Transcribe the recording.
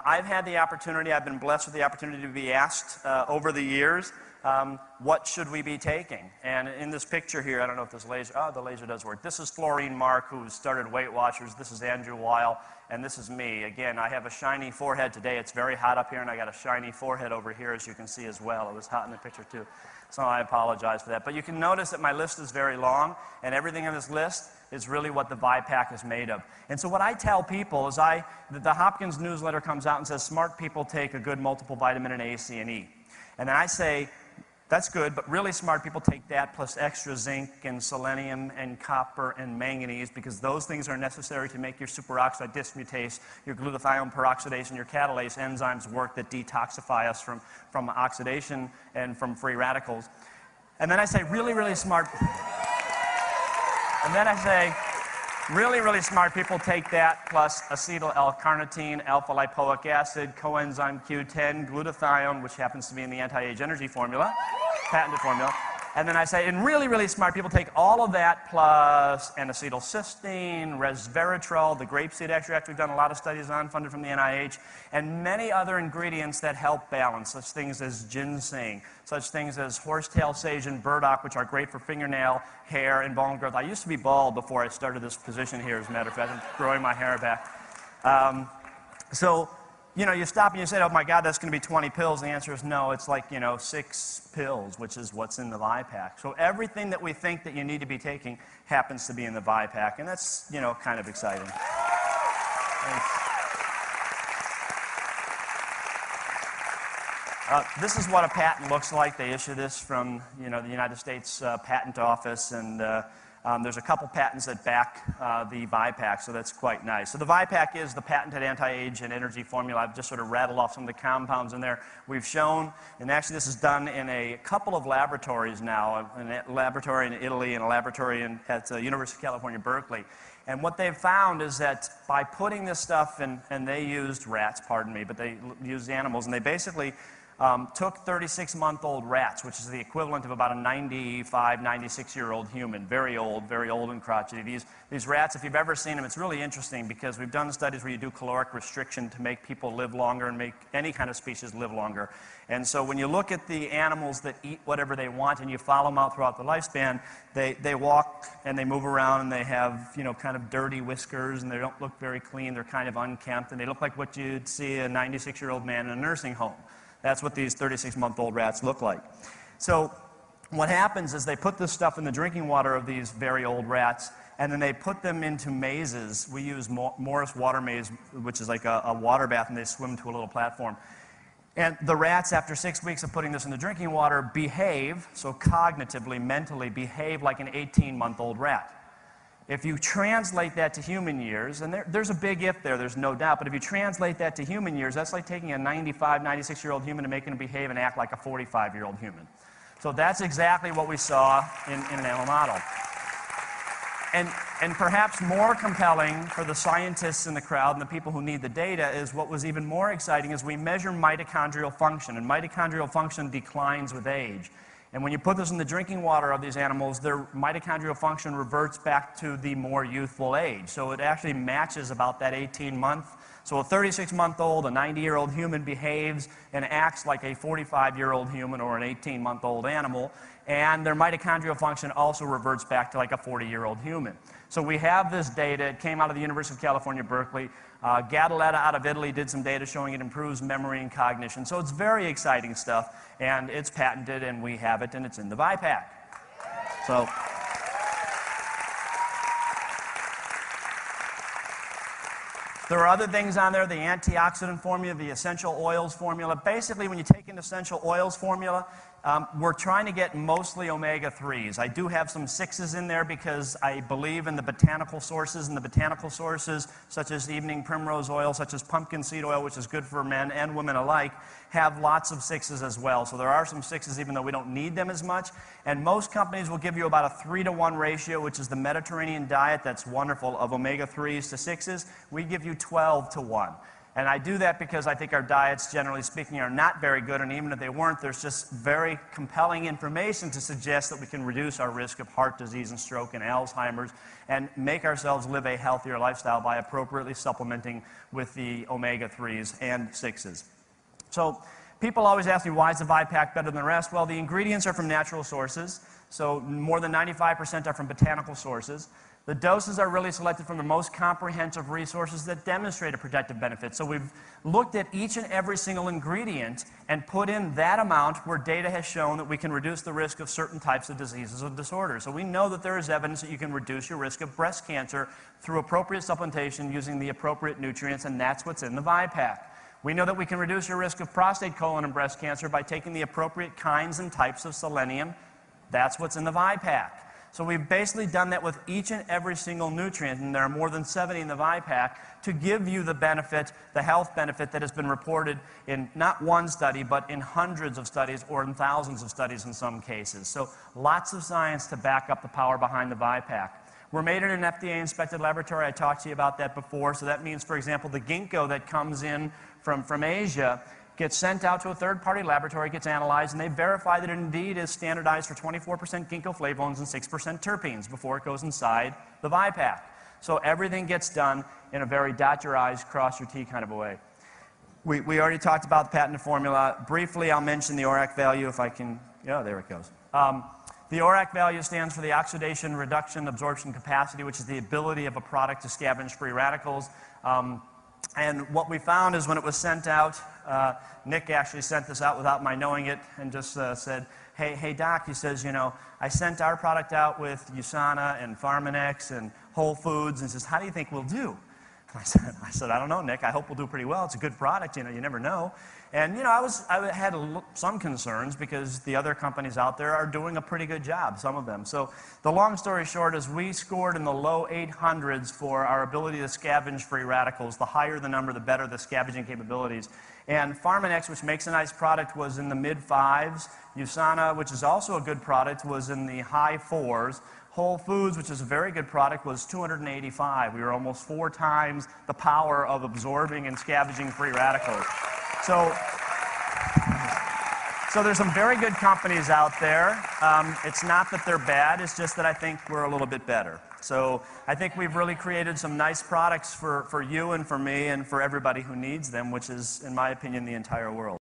I've had the opportunity, I've been blessed with the opportunity to be asked over the years, what should we be taking? And in this picture here, I don't know if this laser, the laser does work. This is Florine Mark, who started Weight Watchers. This is Andrew Weil, and this is me. Again, I have a shiny forehead today. It's very hot up here, and I got a shiny forehead over here, as you can see as well. It was hot in the picture, too. So I apologize for that. But you can notice that my list is very long, and everything on this list is really what the vi-pak is made of. And so what I tell people is the Hopkins newsletter comes out and says, smart people take a good multiple vitamin in A, C, and E. And then I say, that's good, but really smart people take that plus extra zinc and selenium and copper and manganese, because those things are necessary to make your superoxide dismutase, your glutathione peroxidase, and your catalase enzymes work that detoxify us from oxidation and from free radicals. And then I say really, really smart... And then I say, really, really smart people take that plus acetyl L-carnitine, alpha-lipoic acid, coenzyme Q10, glutathione, which happens to be in the anti-age energy formula, patented formula. And then I say, and really, really smart people take all of that plus N-acetylcysteine, resveratrol, the grapeseed extract we've done a lot of studies on, funded from the NIH, and many other ingredients that help balance, such things as ginseng, such things as horsetail sage and burdock, which are great for fingernail, hair, and bone growth. I used to be bald before I started this position here, as a matter of fact. I'm growing my hair back. So, you know, you stop and you say, oh my God, that's going to be 20 pills. The answer is no, it's like, 6 pills, which is what's in the vi-pak. So everything that we think that you need to be taking happens to be in the vi-pak, and that's, kind of exciting. This is what a patent looks like. They issue this from, the United States Patent Office, and there's a couple patents that back the vi-pak, so that's quite nice. So the vi-pak is the patented anti-age and energy formula. I've just sort of rattled off some of the compounds in there. We've shown, and actually this is done in a couple of laboratories now, a laboratory in Italy and a laboratory at the University of California, Berkeley. And what they've found is that by putting this stuff in, and they used rats, pardon me, but they used animals, and they basically took 36-month-old rats, which is the equivalent of about a 95, 96-year-old human, very old and crotchety. These rats, if you've ever seen them, it's really interesting because we've done studies where you do caloric restriction to make people live longer and make any kind of species live longer. And so when you look at the animals that eat whatever they want and you follow them out throughout the lifespan, they walk and they move around and they have, kind of dirty whiskers and they don't look very clean. They're kind of unkempt and they look like what you'd see a 96-year-old man in a nursing home. That's what these 36-month-old rats look like. So what happens is they put this stuff in the drinking water of these very old rats, and then they put them into mazes. We use Morris water maze, which is like a water bath, and they swim to a little platform. And the rats, after 6 weeks of putting this in the drinking water, behave, so cognitively, mentally, behave like an 18-month-old rat. If you translate that to human years, and there's a big if there's no doubt, but if you translate that to human years, that's like taking a 95, 96-year-old human and making him behave and act like a 45-year-old human. So that's exactly what we saw in an animal model. And perhaps more compelling for the scientists in the crowd and the people who need the data is what was even more exciting is we measure mitochondrial function, and mitochondrial function declines with age. And when you put this in the drinking water of these animals, their mitochondrial function reverts back to the more youthful age. So it actually matches about that 18-month. So a 36-month-old, a 90-year-old human behaves and acts like a 45-year-old human or an 18-month-old animal. And their mitochondrial function also reverts back to like a 40-year-old human. So we have this data. It came out of the University of California, Berkeley. Gadaletta out of Italy did some data showing it improves memory and cognition. So it's very exciting stuff, and it's patented, and we have it, and it's in the vi-pak. So there are other things on there, the antioxidant formula, the essential oils formula. Basically, when you take an essential oils formula, we're trying to get mostly omega-3s. I do have some 6s in there because I believe in the botanical sources, and the botanical sources, such as evening primrose oil, such as pumpkin seed oil, which is good for men and women alike, have lots of 6s as well. So there are some 6s even though we don't need them as much. And most companies will give you about a 3-to-1 ratio, which is the Mediterranean diet that's wonderful, of omega-3s to 6s. We give you 12-to-1. And I do that because I think our diets, generally speaking, are not very good, and even if they weren't, there's just very compelling information to suggest that we can reduce our risk of heart disease and stroke and Alzheimer's and make ourselves live a healthier lifestyle by appropriately supplementing with the omega-3s and 6s. So people always ask me, why is the vi-pak better than the rest? Well, the ingredients are from natural sources, so more than 95% are from botanical sources. The doses are really selected from the most comprehensive resources that demonstrate a protective benefit. So we've looked at each and every single ingredient and put in that amount where data has shown that we can reduce the risk of certain types of diseases or disorders. So we know that there is evidence that you can reduce your risk of breast cancer through appropriate supplementation using the appropriate nutrients, and that's what's in the vi-pak. We know that we can reduce your risk of prostate, colon, and breast cancer by taking the appropriate kinds and types of selenium. That's what's in the vi-pak. So we've basically done that with each and every single nutrient, and there are more than 70 in the vi-pak, to give you the benefit, the health benefit that has been reported in not one study, but in hundreds of studies or in thousands of studies in some cases. So lots of science to back up the power behind the vi-pak. We're made in an FDA-inspected laboratory. I talked to you about that before. So that means, for example, the ginkgo that comes in from Asia gets sent out to a third-party laboratory, gets analyzed, and they verify that it indeed is standardized for 24% ginkgo flavonoids and 6% terpenes before it goes inside the vi-pak. So everything gets done in a very dot your I's, cross your T kind of a way. We already talked about the patented formula. Briefly, I'll mention the ORAC value if I can. Yeah, there it goes. The ORAC value stands for the oxidation, reduction, absorption capacity, which is the ability of a product to scavenge free radicals. And what we found is when it was sent out, Nick actually sent this out without my knowing it and just said, hey Doc, he says, you know, I sent our product out with USANA and Pharmanex and Whole Foods, and says, how do you think we'll do? I said, I don't know, Nick. I hope we'll do pretty well. It's a good product, you know, you never know. And, you know, I had some concerns because the other companies out there are doing a pretty good job, some of them. So the long story short is we scored in the low 800s for our ability to scavenge free radicals. The higher the number, the better the scavenging capabilities. And Pharmanex, which makes a nice product, was in the mid-5s. USANA, which is also a good product, was in the high 4s. Whole Foods, which is a very good product, was 285. We were almost 4 times the power of absorbing and scavenging free radicals. So there's some very good companies out there. It's not that they're bad, it's just that I think we're a little bit better. So I think we've really created some nice products for you and for me and for everybody who needs them, which is, in my opinion, the entire world.